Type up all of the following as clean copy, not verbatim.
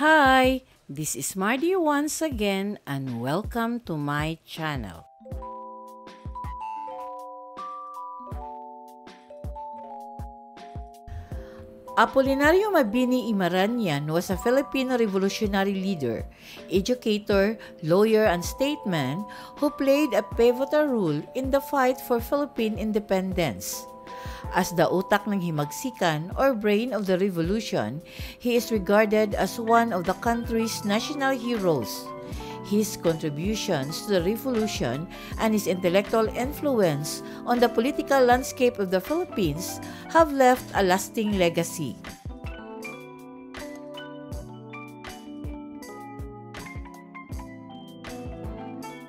Hi, this is Mardy once again and welcome to my channel. Apolinario Mabini Imaranian was a Filipino revolutionary leader, educator, lawyer, and statesman who played a pivotal role in the fight for Philippine independence. As the utak ng himagsikan or brain of the revolution, he is regarded as one of the country's national heroes. His contributions to the revolution and his intellectual influence on the political landscape of the Philippines have left a lasting legacy.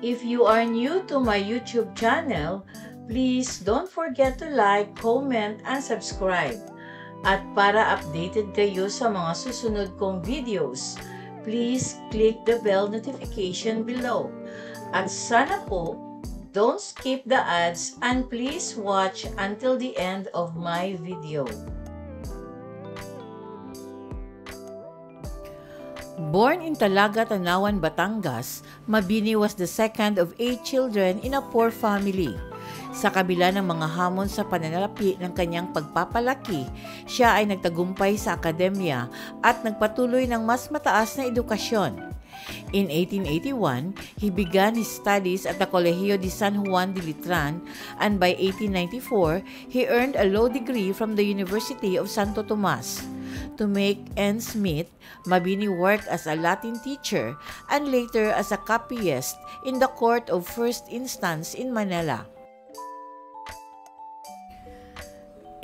If you are new to my YouTube channel, please don't forget to like, comment, and subscribe. At para updated kayo sa mga susunod kong videos, please click the bell notification below. At sana po, don't skip the ads and please watch until the end of my video. Born in Talaga, Tanawan, Batangas, Mabini was the second of 8 children in a poor family. Sa kabila ng mga hamon sa pananalapi ng kanyang pagpapalaki, siya ay nagtagumpay sa akademya at nagpatuloy ng mas mataas na edukasyon. In 1881, he began his studies at the Colegio de San Juan de Letran, and by 1894, he earned a law degree from the University of Santo Tomas. To make ends meet, Mabini worked as a Latin teacher and later as a copyist in the Court of First Instance in Manila.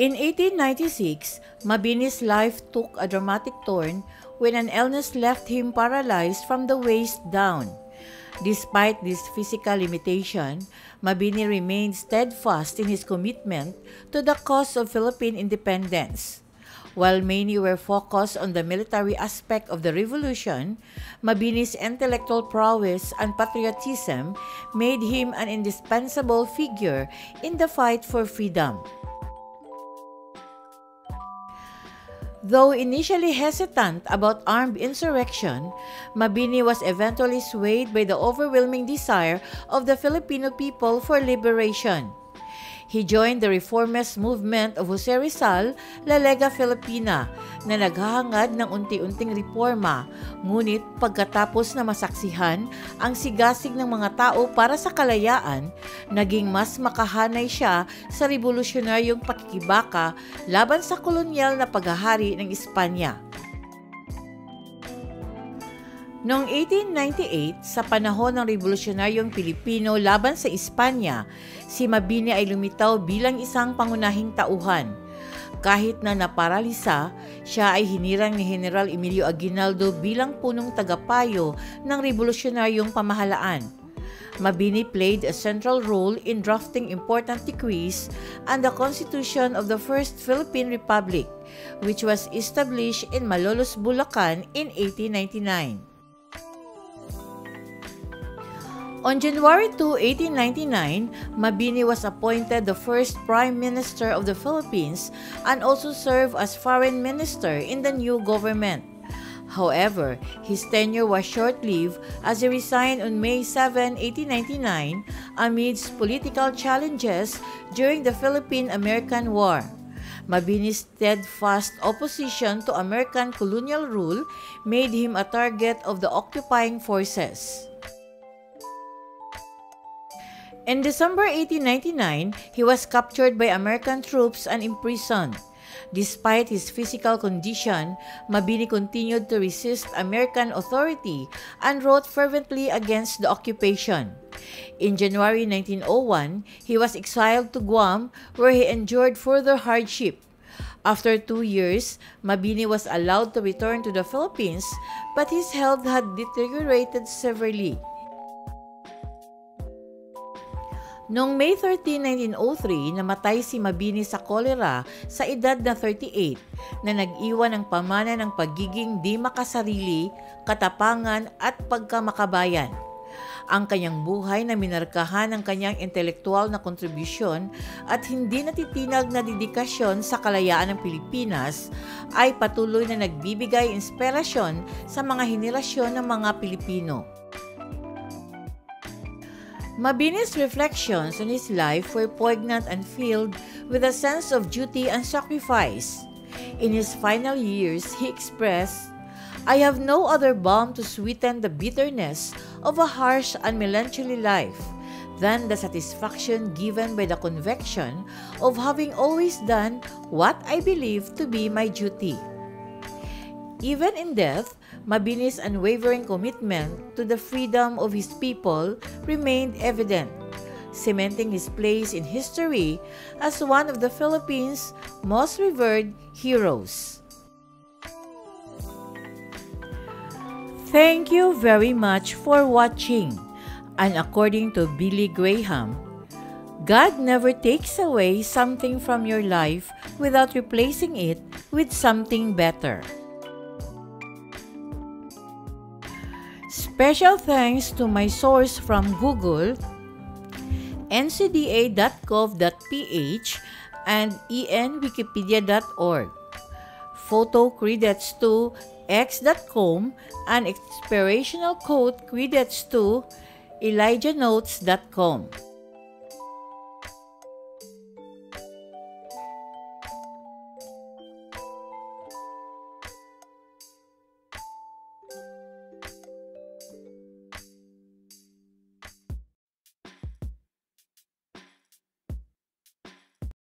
In 1896, Mabini's life took a dramatic turn when an illness left him paralyzed from the waist down. Despite this physical limitation, Mabini remained steadfast in his commitment to the cause of Philippine independence. While many were focused on the military aspect of the revolution, Mabini's intellectual prowess and patriotism made him an indispensable figure in the fight for freedom. Though initially hesitant about armed insurrection, Mabini was eventually swayed by the overwhelming desire of the Filipino people for liberation. He joined the reformist movement of Jose Rizal, La Lega Filipina, na naghahangad ng unti-unting reforma, ngunit pagkatapos na masaksihan ang sigasig ng mga tao para sa kalayaan, naging mas makahanay siya sa revolusyonaryong pakikibaka laban sa kolonyal na paghahari ng Espanya. Noong 1898, sa panahon ng Revolusyonaryong Pilipino laban sa Espanya, si Mabini ay lumitaw bilang isang pangunahing tauhan. Kahit na naparalisa, siya ay hinirang ni General Emilio Aguinaldo bilang punong tagapayo ng revolusyonaryong pamahalaan. Mabini played a central role in drafting important decrees and the Constitution of the First Philippine Republic, which was established in Malolos, Bulacan in 1899. On January 2, 1899, Mabini was appointed the first Prime Minister of the Philippines and also served as Foreign Minister in the new government. However, his tenure was short-lived as he resigned on May 7, 1899 amidst political challenges during the Philippine-American War. Mabini's steadfast opposition to American colonial rule made him a target of the occupying forces. In December 1899, he was captured by American troops and imprisoned. Despite his physical condition, Mabini continued to resist American authority and wrote fervently against the occupation. In January 1901, he was exiled to Guam, where he endured further hardship. After 2 years, Mabini was allowed to return to the Philippines, but his health had deteriorated severely. Noong May 13, 1903, namatay si Mabini sa kolera sa edad na 38 na nag-iwan ng pamana ng pagiging di makasarili, katapangan at pagkamakabayan. Ang kanyang buhay na minarkahan ng kanyang intelektual na kontribusyon at hindi natitinag na dedikasyon sa kalayaan ng Pilipinas ay patuloy na nagbibigay inspirasyon sa mga henerasyon ng mga Pilipino. Mabini's reflections on his life were poignant and filled with a sense of duty and sacrifice. In his final years, he expressed, "I have no other balm to sweeten the bitterness of a harsh and melancholy life than the satisfaction given by the conviction of having always done what I believe to be my duty." Even in death, Mabini's unwavering commitment to the freedom of his people remained evident, cementing his place in history as one of the Philippines' most revered heroes. Thank you very much for watching. And according to Billy Graham, God never takes away something from your life without replacing it with something better. Special thanks to my source from Google, ncda.gov.ph, and enwikipedia.org. Photo credits to x.com and inspirational quote credits to elijahnotes.com.